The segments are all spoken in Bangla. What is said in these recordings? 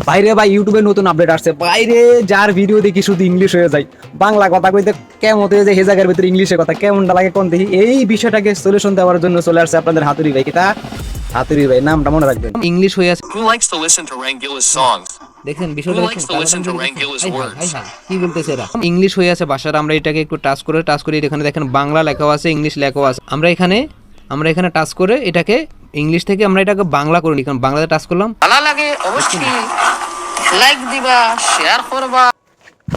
বাইরে ভাই ইউটিউবে নতুন আপডেট আসছে, বাইরে যার ভিডিও দেখি শুধু ইংলিশ হয়ে যায়, বাংলা কথা কইতে কেমন হয়ে যায়, হে জায়গার ভিতরে ইংলিশে কথা কেমনটা লাগে কোন দেখি। এই বিষয়টাকে সলিউশন দেওয়ার জন্য চলে আসছে আপনাদের হাতুড়ি ভাই। কিতা হাতুড়ি ভাই নামটা মনে রাখবেন। ইংলিশ হয়ে আছে। Who likes to listen to Rangila's songs? দেখেন Who বিষয়টা likes to listen to Rangila's words? কি বলতেছে এরা, ইংলিশ হয়ে আছে ভাষার। আমরা এটাকে একটু টাচ করি, এখানে দেখেন বাংলা লেখাও আছে, ইংলিশ লেখাও আছে। আমরা এখানে টাচ করে এটাকে ইংলিশ থেকে আমরা এটাকে বাংলা করে নিই, কারণ বাংলাতে টাচ করলাম। ভালো লাগে অবশ্যই লাইক দিবা, শেয়ার করবা।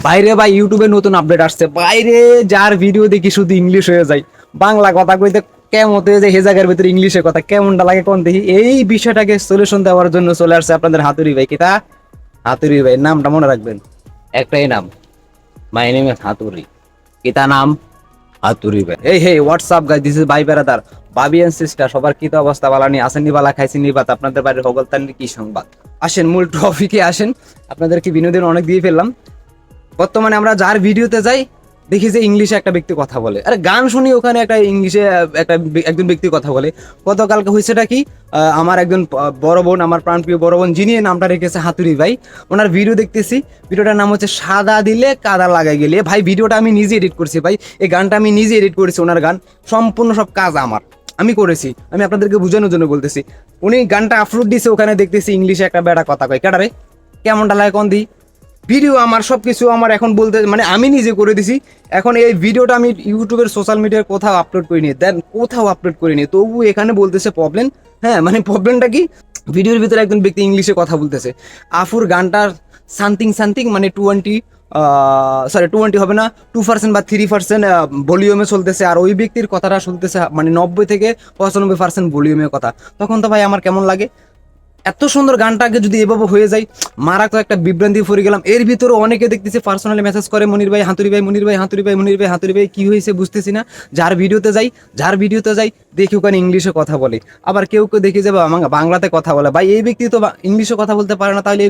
বাইরে ভাই ইউটিউবে নতুন আপডেট আসছে, বাইরে যার ভিডিও দেখি শুধু ইংলিশ হয়ে যায়, বাংলা কথা কইতে কেমন হয়ে যায়, হে জায়গার ভিতরে ইংলিশে কথা কেমনটা লাগে কোন দেখি। এই বিষয়টাকে সলিউশন দেওয়ার জন্য চলে আসছে আপনাদের হাতুড়ি ভাই। কিতা হাতুড়ি ভাই নামটা মনে রাখবেন, একটাই নাম, মাই নেম ইজ হাতুড়ি। কিতা নাম? হাতুড়ি ভাই। এই হে হোয়াটসঅ্যাপ গাইস, দিস ইজ ভাই ব্রাদার, ভাবি এন্ড সিস্টার, সবার কি তো অবস্থা? বালানি আসেন নি, বালা খাইছেন নি বাত? আপনাদের বাড়ির হগলতানির কি সংবাদ? আসেন মূল টপিকে আসেন। আপনাদেরকে বিনোদন অনেক দিয়ে ফেললাম। বর্তমানে আমরা যার ভিডিওতে যাই দেখি যে ইংলিশে একটা ব্যক্তি কথা বলে, আরে গান শুনি ওখানে একটা ইংলিশে একজন ব্যক্তি কথা বলে। গতকালকে হয়েছেটা কি, আমার একজন বড় বোন, আমার প্রাণপ্রিয় বড় বোন, যিনি নামটা রেখেছে হাতুড়ি ভাই, ওনার ভিডিও দেখতেছি। ভিডিওটার নাম হচ্ছে সাদা দিলে কাদা লাগাই গেলে। ভাই ভিডিওটা আমি নিজে এডিট করছি ভাই, এই গানটা আমি নিজে এডিট করেছি। ওনার গান সম্পূর্ণ সব কাজ আমি করেছি। আমি আপনাদেরকে বোঝানোর জন্য বলতেছি। উনি গানটা আপলোড দিয়েছে, ওখানে দেখতেছি ইংলিশে একটা বেড়া কথা কয়। কেডারে কেমনটা লাগে কোন দি? ভিডিও আমার সবকিছু আমার এখন বলতে মানে আমি নিজে করে দিছি। এখন এই ভিডিওটা আমি ইউটিউবের সোশ্যাল মিডিয়ার কোথাও আপলোড করিনি, দেন কোথাও আপলোড করিনি, তবু এখানে বলতেছে প্রবলেম। হ্যাঁ মানে প্রবলেমটা কি, ভিডিওর ভিতরে একজন ব্যক্তি ইংলিশে কথা বলতেছে। আফুর গানটার সামথিং মানে 20 হবে না, 2% বা 3% ভলিউমে চলতেছে, আর ওই ব্যক্তির কথাটা শুনতেছে মানে 90 থেকে 95% ভলিউমের কথা। তখন তো ভাই আমার কেমন লাগে? এত সুন্দর গানটাকে যদি এভাবে হয়ে যায়, মারা তো একটা বিভ্রান্তি পড়ে গেলাম। এর ভিতরে অনেকে দেখতেছি পার্সোনালি মেসেজ করে, মনির ভাই হাতুড়ি ভাই, মনির ভাই হাতুড়ি ভাই, মনির ভাই হাতুড়ি ভাই, কি হয়েছে বুঝতেছি না। যার ভিডিওতে যাই দেখি ওখানে ইংলিশে কথা বলে, আবার কেউ দেখি যে বাংলাতে কথা বলে। ভাই এই ব্যক্তি তো ইংলিশে কথা বলতে পারে না, তাহলে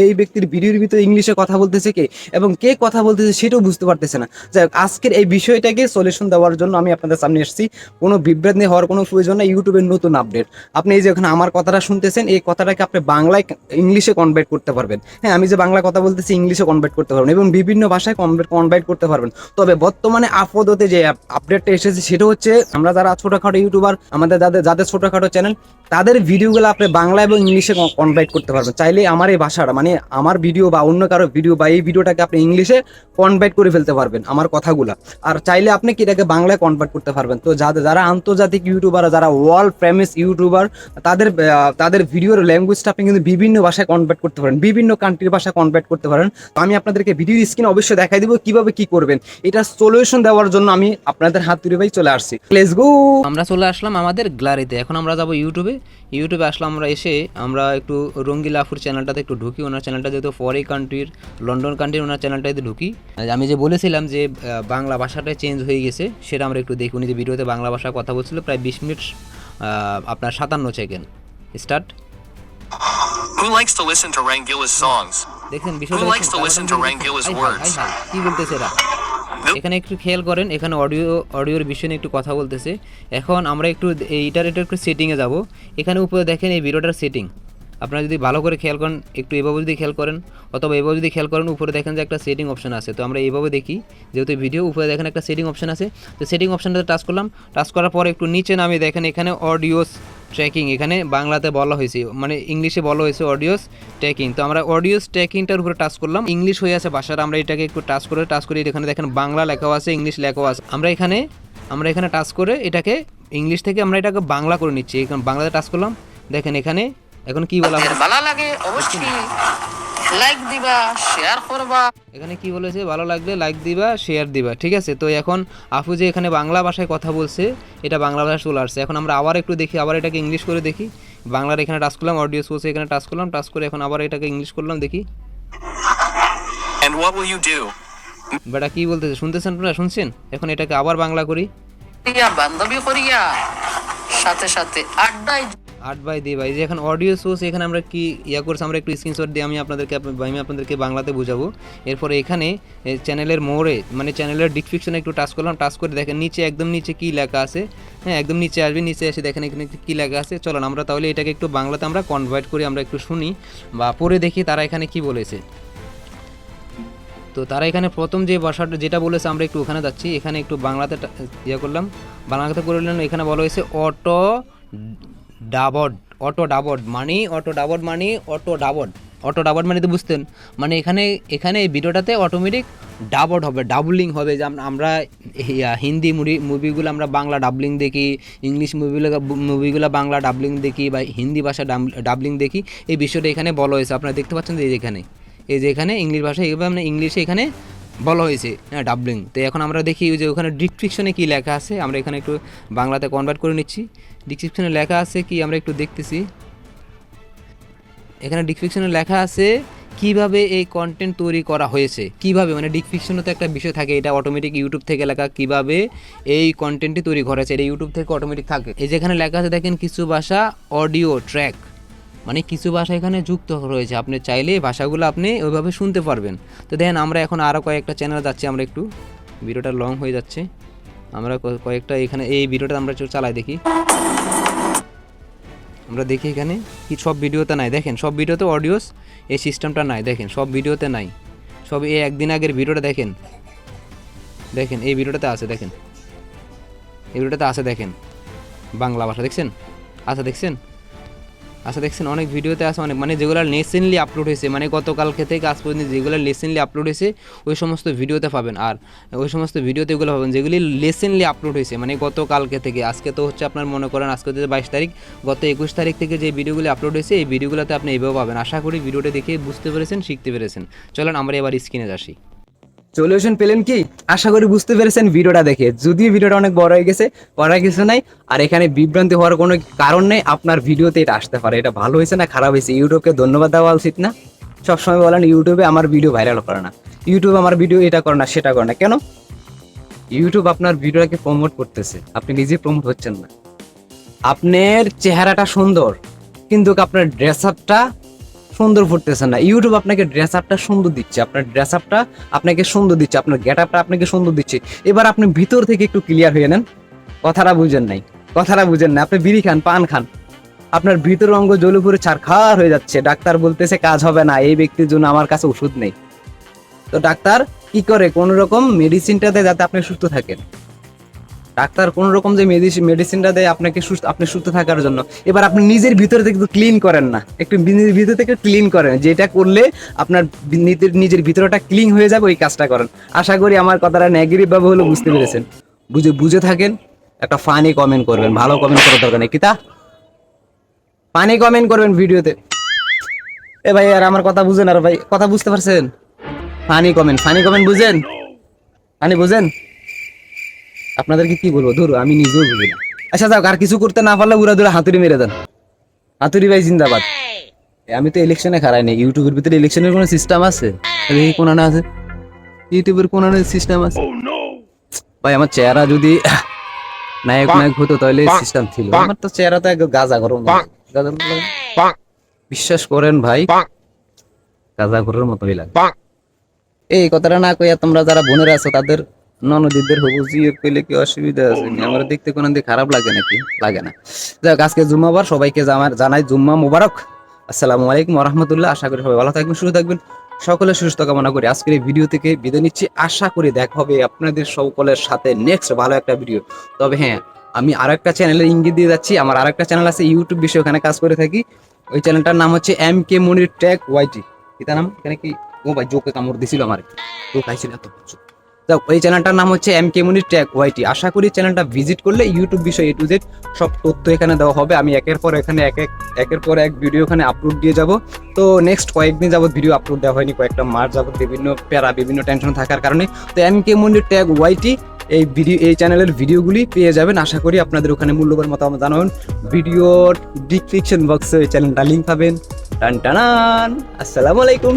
এই ব্যক্তির ভিডিওর ভিতরে ইংলিশে কথা বলতেছে কে, এবং কে কথা বলতেছে সেটাও বুঝতে পারতেছে না। যাই হোক, আজকের এই বিষয়টাকে সলিউশন দেওয়ার জন্য আমি আপনাদের সামনে এসেছি। কোনো বিভ্রান্তি হওয়ার কোনো প্রয়োজন নেই, ইউটিউবের নতুন আপডেট। আপনি এই যে ওখানে আমার কথাটা শুনতেছেন, এই কথাটাকে আপনি বাংলায় ইংলিশে কনভার্ট করতে পারবেন। হ্যাঁ আমি যে বাংলা কথা বলতেছি ইংলিশে কনভার্ট করতে পারবেন, এবং বিভিন্ন ভাষায় কনভার্ট করতে পারবেন। তবে বর্তমানে আপাততে যে আপডেটটা এসেছে সেটা হচ্ছে, আমরা যারা ছোটখাটো ইউটিউবার, আমাদের যাদের ছোটখাটো চ্যানেল, তাদের ভিডিওগুলো আপনি বাংলা এবং ইংলিশে কনভার্ট করতে পারবেন। চাইলে আমার এই ভাষাটা মানে আমার ভিডিও বা অন্য কারো ভিডিও বা এই ভিডিওটাকে আপনি ইংলিশে কনভার্ট করে ফেলতে পারবেন আমার কথাগুলা, আর চাইলে আপনি কি এটাকে বাংলায় কনভার্ট করতে পারবেন। তো যারা আন্তর্জাতিক ইউটিউবার, যারা ওয়ার্ল্ড ফেমাস ইউটিউবার, তাদের ভিডিওর ল্যাঙ্গুয়েজটা আপনি কিন্তু বিভিন্ন ভাষায় কনভার্ট করতে পারেন, বিভিন্ন কান্ট্রির ভাষায় কনভার্ট করতে পারেন। তো আমি আপনাদেরকে ভিডিও স্ক্রিনে অবশ্যই দেখাই দিব কিভাবে কি করবেন। এটা সলিউশন দেওয়ার জন্য আমি আপনাদের হাতুড়ি ভাই চলে আসছি। Let's go. আমরা চলে আসলাম আমাদের গ্যালারিতে। এখন আমরা যাব ইউটিউবে আসলাম। আমরা এসে আমরা একটু রঙ্গিলা আফুর চ্যানেলটাতে একটু ঢুকি। ওনার চ্যানেলটা যেহেতু ফরেন কান্ট্রির, লন্ডন কান্ট্রির, ওনার চ্যানেলটাতে ঢুকি। আমি যে বলেছিলাম যে বাংলা ভাষাটা চেঞ্জ হয়ে গেছে, সেটা আমরা একটু দেখি। উনি যে ভিডিওতে বাংলা ভাষায় কথা বলছিল প্রায় 20 মিনিট আপনার 57 second. Start. Who likes to listen to Rangila's songs? দেখেন Who likes to listen to Rangila's words? কি বলতেছে এরা। এখানে একটু খেয়াল করেন, এখানে অডিওর বিষয় নিয়ে একটু কথা বলতেছে। এখন আমরা একটু এইটার একটু সেটিংয়ে যাব। এখানে উপরে দেখেন এই ভিডিওটার সেটিং। আপনারা যদি ভালো করে খেয়াল করেন, একটু এভাবে যদি খেয়াল করেন অথবা এভাবে যদি খেয়াল করেন, উপরে দেখেন যে একটা সেটিং অপশন আছে। তো আমরা এইভাবে দেখি, যেহেতু ভিডিও উপরে দেখেন একটা সেটিং অপশন আছে। তো সেটিং অপশনটাতে টাচ করলাম। টাচ করার পরে একটু নিচে নামিয়ে দেখেন এখানে অডিওস ট্র্যাকিং, এখানে বাংলাতে বলা হয়েছে, মানে ইংলিশে বলা হয়েছে অডিওস ট্র্যাকিং। তো আমরা অডিওস ট্র্যাকিংটার উপরে টাচ করলাম। ইংলিশ হয়ে আছে ভাষার, আমরা এটাকে একটু টাচ করে এখানে দেখেন বাংলা লেখাও আছে, ইংলিশ লেখাও আছে। আমরা এখানে টাচ করে এটাকে ইংলিশ থেকে আমরা এটাকে বাংলা করে নিচ্ছি। এখন বাংলাতে টাচ করলাম, দেখেন এখানে এখন কি বলা হয়, ভালো লাগে অবশ্যই লাইক দিবা, শেয়ার করবা। এখানে কি বলেছে, ভালো লাগলে লাইক দিবা, শেয়ার দিবা। ঠিক আছে। তো এখন আপু যে এখানে বাংলা ভাষায় কথা বলছে, এটা বাংলা ভাষায় চলে আসছে। এখন আমরা আবার একটু দেখি, আবার এটাকে ইংলিশ করে দেখি। বাংলার এখানে টাচ করলাম, অডিও সোর্সে এখানে টাচ করলাম, টাচ করে এখন আবার এটাকে ইংলিশ করলাম, দেখি। And what will you do? বেটা কি বলতেছে শুনতেছেন আপনারা, শুনছেন? এখন এটাকে আবার বাংলা করি। বান্ধবী করিয়া সাথে সাথে আড্ডায় 8/2 ভাই, যে এখন অডিও সোর্স এখানে আমরা কি ইয়া করছি, আমরা একটু স্ক্রিনশট দিয়ে আমি আপনাদেরকে বাংলাতে বোঝাবো। এরপরে এখানে চ্যানেলের মোড়ে মানে চ্যানেলের ডিসক্রিপশনে একটু টাচ করলাম, টাচ করে দেখেন নিচে একদম নিচে কী লেখা আছে। হ্যাঁ, একদম নিচে আসবে, নিচে এসে দেখেন এখানে কী লেখা আছে। চলুন আমরা তাহলে এটাকে একটু বাংলাতে আমরা কনভার্ট করি, আমরা একটু শুনি বা পড়ে দেখি তারা এখানে কি বলেছে। তো তারা এখানে প্রথম যে ভাষাটা যেটা বলেছে আমরা একটু ওখানে যাচ্ছি, এখানে একটু বাংলাতে ইয়ে করলাম, বাংলাতে করলাম। এখানে বলা হয়েছে অটো ডাবড মানে অটো ডাবড মানে তো বুঝতেন, মানে এখানে এই ভিডিওটাতে অটোমেটিক ডাবড হবে, ডাবলিং হবে। যে আমরা হিন্দি মুভিগুলো আমরা বাংলা ডাবলিং দেখি, ইংলিশ মুভিগুলো বাংলা ডাবলিং দেখি বা হিন্দি ভাষা ডাবলিং দেখি, এই বিষয়টা এখানে বলা হয়েছে। আপনারা দেখতে পাচ্ছেন যে এই যে এখানে ইংলিশ ভাষা এইভাবে মানে ইংলিশে এখানে বলা হয়েছে, হ্যাঁ, ডাবলিং। তো এখন আমরা দেখি যে ওখানে ডিসক্রিপশনে কী লেখা আছে, আমরা এখানে একটু বাংলাতে কনভার্ট করে নিচ্ছি। ডিসক্রিপশনে লেখা আছে কি আমরা একটু দেখতেছি। এখানে ডিসক্রিপশনে লেখা আছে কিভাবে এই কন্টেন্ট তৈরি করা হয়েছে, কিভাবে মানে ডিসক্রিপশনে তো একটা বিষয় থাকে, এটা অটোমেটিক ইউটিউব থেকে লেখা কিভাবে এই কন্টেন্টটি তৈরি করা হয়েছে, এটা ইউটিউব থেকে অটোমেটিক থাকে। এই যেখানে লেখা আছে দেখেন কিছু ভাষা অডিও ট্র্যাক, মানে কিছু ভাষা এখানে যুক্ত রয়েছে, আপনি চাইলে ভাষাগুলো আপনি ওইভাবে শুনতে পারবেন। তো দেখেন আমরা এখন আরও কয়েকটা চ্যানেল যাচ্ছি, আমরা একটু ভিডিওটা লং হয়ে যাচ্ছে, আমরা কয়েকটা এখানে এই ভিডিওটা আমরা একটু চালাই দেখি। আমরা দেখি এখানে কি সব ভিডিওতে নাই, দেখেন সব ভিডিওতে অডিওস এই সিস্টেমটা নাই, দেখেন সব ভিডিওতে নাই, সব এই একদিন আগের ভিডিওটা দেখেন এই ভিডিওটাতে আছে, দেখেন এই ভিডিওটাতে আছে, দেখেন বাংলা ভাষা দেখছেন, দেখছেন অনেক ভিডিওতে আছে, অনেক মানে যেগুলো রিসেন্টলি আপলোড হয়েছে, মানে গতকালকে থেকে আজ পর্যন্ত যেগুলো রিসেন্টলি আপলোড হয়েছে ওই সমস্ত ভিডিওতে পাবেন। আর ওই সমস্ত ভিডিওতে এগুলো পাবেন যেগুলি রিসেন্টলি আপলোড হয়েছে, মানে গতকালকে থেকে। আজকে তো হচ্ছে আপনার মনে করেন আজকে হচ্ছে 22 তারিখ, গত 21 তারিখ থেকে যে ভিডিওগুলি আপলোড হয়েছে এই ভিডিওগুলোতে আপনি এইভাবে পাবেন। আশা করি ভিডিওটা দেখে বুঝতে পেরেছেন, শিখতে পেরেছেন। চলেন আমরা এবার স্ক্রিনে আসি। সলিউশন পেলেন কি? আশা করি বুঝতে পেরেছেন ভিডিওটা দেখে। যদিও ভিডিওটা অনেক বড় হয়ে গেছে, করার কিছু নাই, আর এখানে বিভ্রান্তি হওয়ার কোনো কারণ নেই। আপনার ভিডিওতে এটা আসতে পারে, এটা ভালো হয়েছে না খারাপ হয়েছে ইউটিউবকে ধন্যবাদ দেওয়া উচিত না? সবসময় বলেন ইউটিউবে আমার ভিডিও ভাইরাল করে না, ইউটিউব আমার ভিডিও এটা করে না সেটা করে না, কেন? ইউটিউব আপনার ভিডিওটাকে প্রমোট করতেছে, আপনি নিজে প্রমোট হচ্ছেন না। আপনার চেহারাটা সুন্দর কিন্তু আপনার ড্রেস আপটা সুন্দর ফুটতেছে না। ইউটিউব আপনাকে ড্রেস আপটা সুন্দর দিচ্ছে, আপনার ড্রেস আপটা আপনাকে সুন্দর দিচ্ছে, আপনার গেট আপটা আপনাকে সুন্দর দিচ্ছে। এবার আপনি ভিতর থেকে একটু ক্লিয়ার হয়ে নেন। কথাটা বুঝেন না, আপনি বিড়ি খান, পান খান, আপনার ভিতর অঙ্গ জ্বলে পুরো ছারখার হয়ে যাচ্ছে। ডাক্তার বলতেছে কাজ হবে না, এই ব্যক্তির জন্য আমার কাছে ওষুধ নেই। তো ডাক্তার কি করে? কোন রকম মেডিসিনটা দেয় যাতে আপনি সুস্থ থাকেন। ডাক্তার কোন রকম যে মেডিসিনটা দেয় আপনাকে আপনি সুস্থ থাকার জন্য। এবার আপনি নিজের ভিতর থেকে একটু ক্লিন করেন না, একটু নিজের ভিতর থেকে ক্লিন করেন, যেটা করলে আপনার নিজের ভিতরটা ক্লিন হয়ে যাবে, ওই কাজটা করেন। আশা করি আমার কথাটা নেগেটিভ ভাবে হলো বুঝতে পেরেছেন। বুঝে থাকেন। একটা ফানি কমেন্ট করবেন, ভালো কমেন্ট করার দরকার নেই, কিতা ফানি কমেন্ট করবেন ভিডিওতে। এ ভাই আর আমার কথা বুঝেন, আর ভাই কথা বুঝতে পারছেন? ফানি কমেন্ট বুঝেন? বুঝেন? আপনাদেরকে কি বলবো, ধরো আমি নিজেও বুঝি না। আচ্ছা যাও, আর কিছু করতে না পারলে উড়া ধরে হাতুড়ি মেরে দেন। হাতুড়ি ভাই জিন্দাবাদ। আমি তো ইলেকশনে খারাই নাই, ইউটিউবের ভিতরে ইলেকশনের কোনো সিস্টেম আছে? কোন না আছে ইউটিউবের কোন সিস্টেম আছে? ভাই আমার চেহারা যদি নায়ক হতো তাহলে সিস্টেম ছিল। আমার তো চেহারা তো একদম গাজা গরম, বিশ্বাস করেন ভাই, গাজা গরমের মতোই লাগে। এই কথাটা না কইয়া তোমরা যারা বোনেরা আছো তাদের ননদীদের হবু জিয়ে পেলে কি অসুবিধা আছে? আমার দেখতে কোন দিকে খারাপ লাগে নাকি? লাগে না। যাক, আজকে জুম্মাবার, সবাইকে জানাই জুম্মা মুবারক। আসসালামু আলাইকুম ওয়া রাহমাতুল্লাহ। আশা করি সবাই ভালো থাকবেন, সুস্থ থাকবেন। সকলের সুস্থ কামনা করি আজকের এই ভিডিও থেকে বিদায় নিচ্ছি। আশা করি দেখা হবে আপনাদের সকলের সাথে নেক্সট ভালো একটা ভিডিও। তবে হ্যাঁ, আমি আরেকটা চ্যানেলের ইঙ্গিত দিয়ে যাচ্ছি। আমার আরেকটা চ্যানেল আছে ইউটিউব বিষয়ে, ওখানে কাজ করে থাকি। ওই চ্যানেলটার নাম হচ্ছে MK মনির টেক ওয়াইটি। এটা নাম এখানে কি? ও ভাই জোকে কামড় দিছিল আমার, তো খাইছিল এত। ওই চ্যানেলটার নাম হচ্ছে MK মনির টেক ওয়াইটি। আশা করি চ্যানেলটা ভিজিট করলে ইউটিউব বিষয় A to Z সব তথ্য এখানে দেওয়া হবে। আমি একের পর এক ভিডিও এখানে আপলোড দিয়ে যাব। তো নেক্সট কয়েকদিন যাবত ভিডিও আপলোড দেওয়া হয়নি, কয়েকটা মাস যাবত বিভিন্ন টেনশন থাকার কারণে। তো MK মনির টেক ওয়াইটি এই চ্যানেলের ভিডিওগুলি পেয়ে যাবেন। আশা করি আপনাদের ওখানে মূল্যবান মতামত জানাবেন। ভিডিওর ডিসক্রিপশন বক্সে ওই চ্যানেলটা লিঙ্ক পাবেন। টান টানান। আসসালামু আলাইকুম।